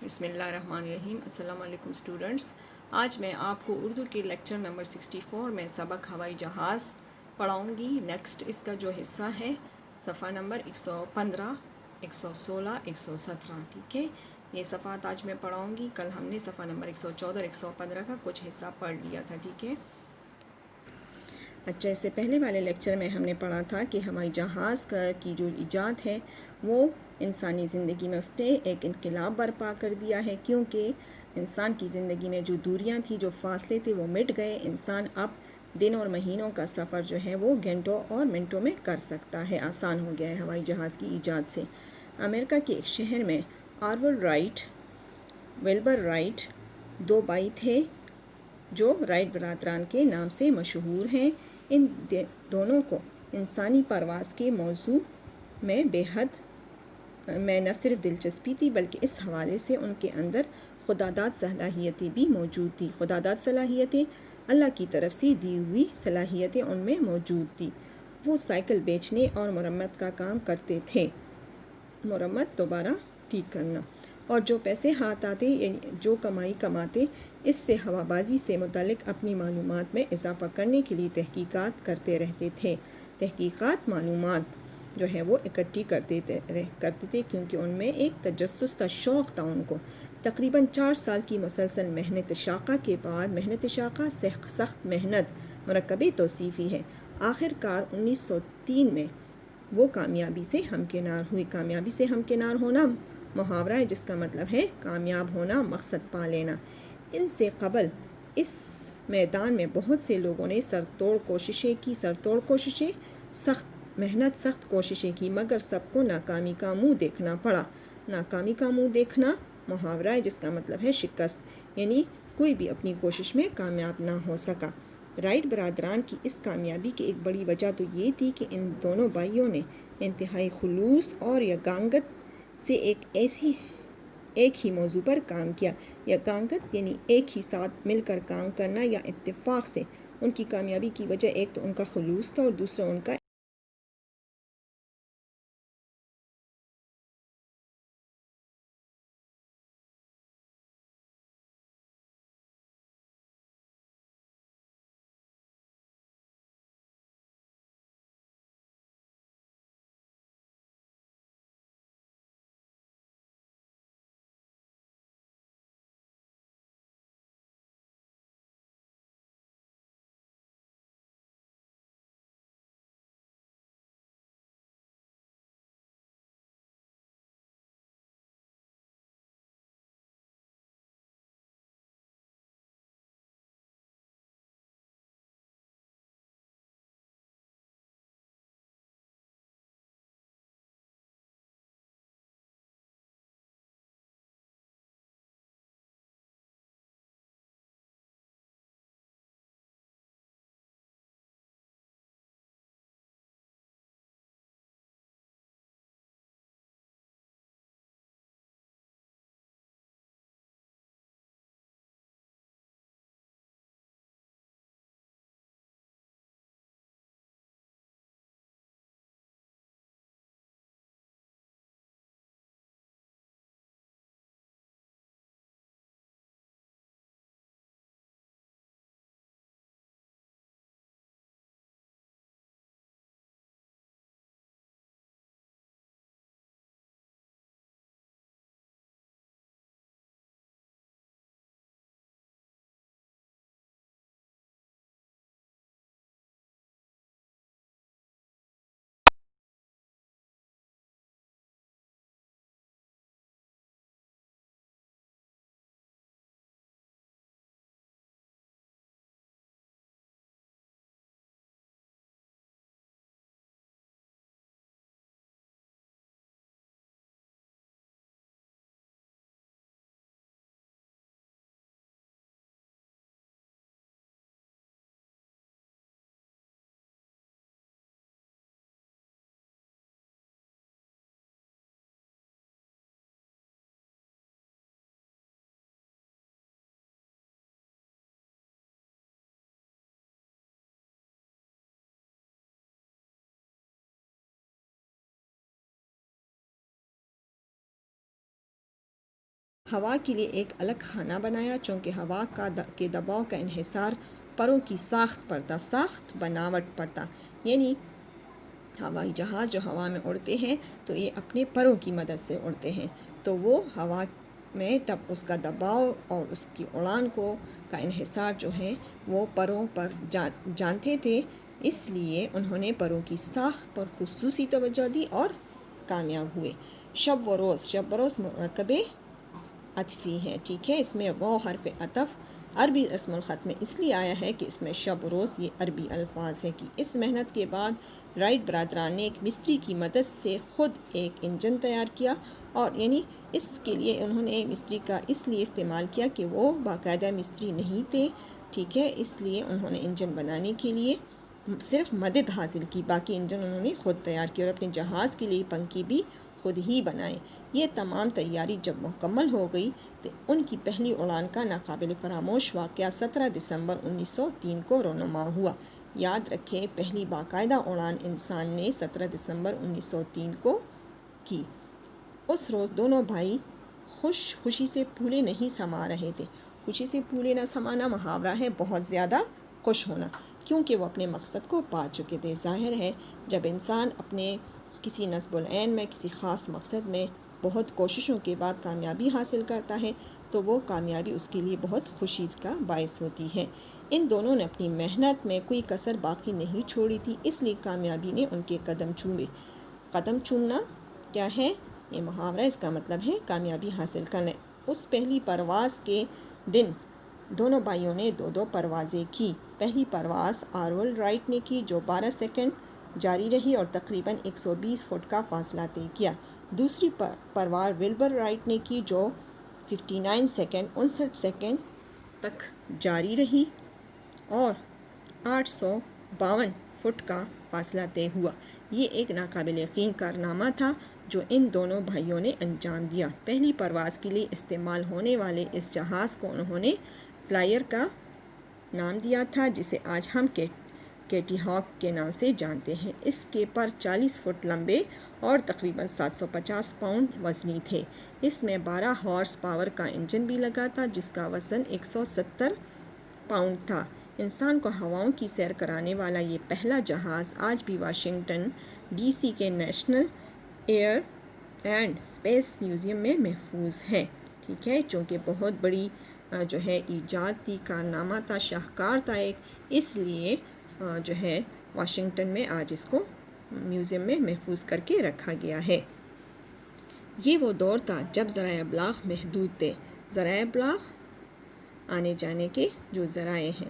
بسم اللہ الرحمن الرحیم۔ السلام علیکم اسٹوڈنٹس، آج میں آپ کو اردو کے لیکچر نمبر 64 میں سبق ہوائی جہاز پڑھاؤں گی۔ نیکسٹ اس کا جو حصہ ہے صفحہ نمبر 115، 116، 117، ٹھیک ہے۔ یہ صفحات آج میں پڑھاؤں گی۔ کل ہم نے صفحہ نمبر 114 اور 115 کا کچھ حصہ پڑھ لیا تھا، ٹھیک ہے۔ اچھا، اس سے پہلے والے لیکچر میں ہم نے پڑھا تھا کہ ہوائی جہاز کی جو ایجاد ہے وہ انسانی زندگی میں اس نے ایک انقلاب برپا کر دیا ہے، کیونکہ انسان کی زندگی میں جو دوریاں تھیں، جو فاصلے تھے، وہ مٹ گئے۔ انسان اب دن اور مہینوں کا سفر جو ہے وہ گھنٹوں اور منٹوں میں کر سکتا ہے، آسان ہو گیا ہے ہوائی جہاز کی ایجاد سے۔ امریکہ کے ایک شہر میں آرول رائٹ، ویلبر رائٹ دو بھائی تھے جو رائٹ برادران کے نام سے مشہور ہیں۔ ان دونوں کو انسانی پرواز کے موضوع میں نہ صرف دلچسپی تھی، بلکہ اس حوالے سے ان کے اندر خودداد صلاحیتیں بھی موجود تھیں۔ خودداد صلاحیتیں اللہ کی طرف سے دی ہوئی صلاحیتیں ان میں موجود تھیں۔ وہ سائیکل بیچنے اور مرمت کا کام کرتے تھے، مرمت دوبارہ ٹھیک کرنا، اور جو پیسے ہاتھ آتے، یعنی جو کمائی کماتے، اس سے ہوا بازی سے متعلق اپنی معلومات میں اضافہ کرنے کے لیے تحقیقات کرتے رہتے تھے۔ تحقیقات معلومات جو ہے وہ اکٹھی کرتے تھے، کیونکہ ان میں ایک تجسس کا شوق تھا ان کو۔ تقریباً 4 سال کی مسلسل محنت شاقہ کے بعد، محنت شاقہ سخت محنت مرکب توصیفی ہے، آخر کار 1903 میں وہ کامیابی سے ہمکنار ہوئی۔ کامیابی سے ہمکنار ہونا محاورہ ہے جس کا مطلب ہے کامیاب ہونا، مقصد پا لینا۔ ان سے قبل اس میدان میں بہت سے لوگوں نے سرتوڑ کوششیں، سخت محنت، سخت کوششیں کی، مگر سب کو ناکامی کا منہ دیکھنا پڑا۔ ناکامی کا منہ دیکھنا محاورہ ہے جس کا مطلب ہے شکست، یعنی کوئی بھی اپنی کوشش میں کامیاب نہ ہو سکا۔ رائٹ برادران کی اس کامیابی کی ایک بڑی وجہ تو یہ تھی کہ ان دونوں بھائیوں نے انتہائی خلوص اور یگانگت سے ایک ہی موضوع پر کام کیا۔ یگانگت یعنی ایک ہی ساتھ مل کر کام کرنا یا اتفاق سے۔ ان کی کامیابی کی وجہ ایک تو ان کا خلوص تھا اور دوسرا ان کا ہوا کے لیے ایک الگ خانہ بنایا، چونکہ ہوا کے دباؤ کا انحصار پروں کی ساخت بناوٹ پڑتا، یعنی ہوائی جہاز جو ہوا میں اڑتے ہیں تو یہ اپنے پروں کی مدد سے اڑتے ہیں، تو وہ ہوا میں تب اس کا دباؤ اور اس کی اڑان کا انحصار جو ہے وہ پروں پر جانتے تھے، اس لیے انہوں نے پروں کی ساخت پر خصوصی توجہ دی اور کامیاب ہوئے۔ شب و روز مرکب عطفی ہے، ٹھیک ہے، اس میں وہ حرف عطف عربی رسم الخط میں اس لیے آیا ہے کہ اس میں شب و روز یہ عربی الفاظ ہے کہ اس محنت کے بعد رائٹ برادران نے ایک مستری کی مدد سے خود ایک انجن تیار کیا، اور یعنی اس کے لیے انہوں نے مستری کا اس لیے استعمال کیا کہ وہ باقاعدہ مستری نہیں تھے، ٹھیک ہے، اس لیے انہوں نے انجن بنانے کے لیے صرف مدد حاصل کی، باقی انجن انہوں نے خود تیار کیا اور اپنے جہاز کے لیے پنکھی بھی خود ہی بنائے۔ یہ تمام تیاری جب مکمل ہو گئی تو ان کی پہلی اڑان کا ناقابل فراموش واقعہ 17 دسمبر 1903 کو رونما ہوا۔ یاد رکھیں، پہلی باقاعدہ اڑان انسان نے 17 دسمبر 1903 کو کی۔ اس روز دونوں بھائی خوشی سے پھولے نہیں سما رہے تھے۔ خوشی سے پھولے نہ سمانا محاورہ ہے بہت زیادہ خوش ہونا، کیونکہ وہ اپنے مقصد کو پا چکے تھے۔ ظاہر ہے جب انسان اپنے کسی نصب العین میں کسی خاص مقصد میں بہت کوششوں کے بعد کامیابی حاصل کرتا ہے تو وہ کامیابی اس کے لیے بہت خوشی کا باعث ہوتی ہے۔ ان دونوں نے اپنی محنت میں کوئی کسر باقی نہیں چھوڑی تھی، اس لیے کامیابی نے ان کے قدم چومے۔ قدم چومنا کیا ہے؟ یہ محاورہ، اس کا مطلب ہے کامیابی حاصل کرنا۔ اس پہلی پرواز کے دن دونوں بھائیوں نے 2 پروازیں کی۔ پہلی پرواز آرول رائٹ نے کی جو 12 سیکنڈ جاری رہی اور تقریباً 120 فٹ کا فاصلہ طے کیا۔ دوسری پرواز ولبر رائٹ نے کی جو 59 سیکنڈ تک جاری رہی اور 852 فٹ کا فاصلہ طے ہوا۔ یہ ایک ناقابل یقین کارنامہ تھا جو ان دونوں بھائیوں نے انجام دیا۔ پہلی پرواز کے لیے استعمال ہونے والے اس جہاز کو انہوں نے فلائر کا نام دیا تھا، جسے آج ہم کیٹی ہاک کے نام سے جانتے ہیں۔ اس کے پر 40 فٹ لمبے اور تقریباً 750 پاؤنڈ وزنی تھے۔ اس میں 12 ہارس پاور کا انجن بھی لگا تھا جس کا وزن 170 پاؤنڈ تھا۔ انسان کو ہواؤں کی سیر کرانے والا یہ پہلا جہاز آج بھی واشنگٹن ڈی سی کے National Air and Space Museum میں محفوظ ہے، ٹھیک ہے، چونکہ بہت بڑی جو ہے ایجاد تھی، کارنامہ تھا، شاہکار تھا ایک، اس لیے جو ہے واشنگٹن میں آج اس کو میوزیم میں محفوظ کر کے رکھا گیا ہے۔ یہ وہ دور تھا جب ذرائع ابلاغ محدود تھے، ذرائع ابلاغ آنے جانے کے جو ذرائع ہیں،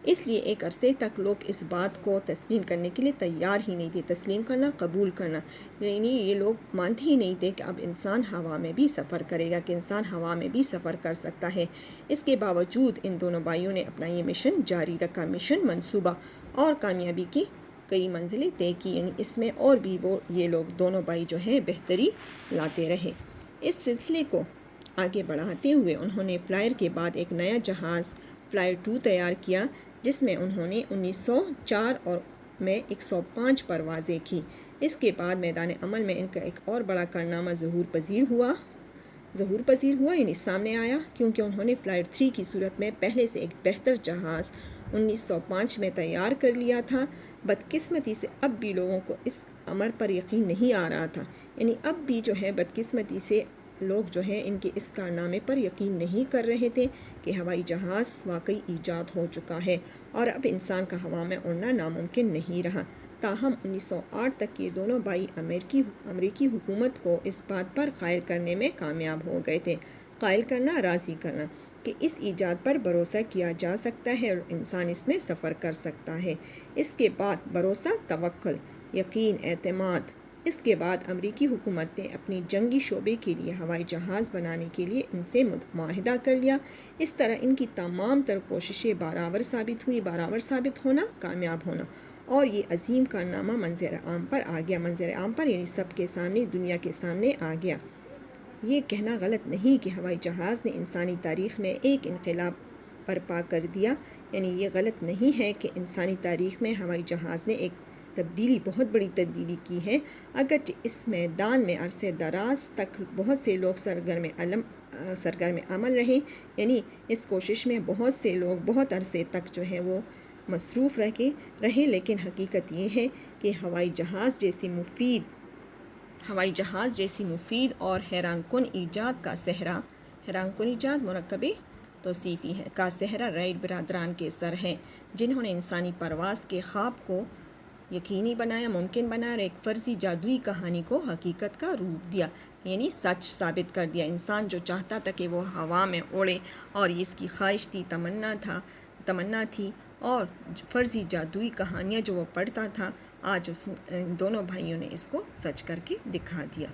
اس لیے ایک عرصے تک لوگ اس بات کو تسلیم کرنے کے لیے تیار ہی نہیں تھے، تسلیم کرنا، قبول کرنا، یعنی یہ لوگ مانتے ہی نہیں تھے کہ اب انسان ہوا میں بھی سفر کرے گا، کہ انسان ہوا میں بھی سفر کر سکتا ہے۔ اس کے باوجود ان دونوں بھائیوں نے اپنا یہ مشن جاری رکھا، مشن منصوبہ، اور کامیابی کی کئی منزلیں طے کی، یعنی اس میں اور بھی یہ لوگ دونوں بھائی جو ہے بہتری لاتے رہے۔ اس سلسلے کو آگے بڑھاتے ہوئے انہوں نے فلائر کے بعد ایک نیا جہاز فلائر 2 تیار کیا، جس میں انہوں نے 1904 میں 105 پروازیں کی۔ اس کے بعد میدان عمل میں ان کا ایک اور بڑا کارنامہ ظہور پذیر ہوا، یعنی سامنے آیا، کیونکہ انہوں نے فلائر 3 کی صورت میں پہلے سے ایک بہتر جہاز 1905 میں تیار کر لیا تھا۔ بدقسمتی سے اب بھی لوگوں کو اس امر پر یقین نہیں آ رہا تھا، یعنی اب بھی جو ہے بدقسمتی سے لوگ جو ہیں ان کے اس کارنامے پر یقین نہیں کر رہے تھے کہ ہوائی جہاز واقعی ایجاد ہو چکا ہے اور اب انسان کا ہوا میں اڑنا ناممکن نہیں رہا۔ تاہم 1908 تک یہ دونوں بھائی امریکی حکومت کو اس بات پر قائل کرنے میں کامیاب ہو گئے تھے، قائل کرنا، راضی کرنا کہ اس ایجاد پر بھروسہ کیا جا سکتا ہے اور انسان اس میں سفر کر سکتا ہے۔ اس کے بعد بھروسہ، توکل، یقین، اعتماد۔ اس کے بعد امریکی حکومت نے اپنی جنگی شعبے کے لیے ہوائی جہاز بنانے کے لیے ان سے معاہدہ کر لیا۔ اس طرح ان کی تمام تر کوششیں بارآور ثابت ہوئی، بارآور ثابت ہونا، کامیاب ہونا، اور یہ عظیم کارنامہ منظر عام پر آ گیا، منظر عام پر یعنی سب کے سامنے، دنیا کے سامنے آ گیا۔ یہ کہنا غلط نہیں کہ ہوائی جہاز نے انسانی تاریخ میں ایک انقلاب برپا کر دیا، یعنی یہ غلط نہیں ہے کہ انسانی تاریخ میں ہوائی جہاز نے ایک تبدیلی، بہت بڑی تبدیلی کی ہے، اگرچہ اس میدان میں عرصے دراز تک بہت سے لوگ سرگرم عمل رہے، یعنی اس کوشش میں بہت سے لوگ بہت عرصے تک جو ہے وہ مصروف رہے، لیکن حقیقت یہ ہے کہ ہوائی جہاز جیسی مفید اور حیران کن ایجاد کا صحرا، حیران کن ایجاد مرکب توصیفی ہے، کا صحرا رائٹ برادران کے سر ہے، جنہوں نے انسانی پرواز کے خواب کو یقینی بنایا، ممکن بنایا اور ایک فرضی جادوئی کہانی کو حقیقت کا روپ دیا، یعنی سچ ثابت کر دیا۔ انسان جو چاہتا تھا کہ وہ ہوا میں اڑے اور اس کی خواہش تھی، تمنا تھی، اور فرضی جادوئی کہانیاں جو وہ پڑھتا تھا، آج ان دونوں بھائیوں نے اس کو سچ کر کے دکھا دیا۔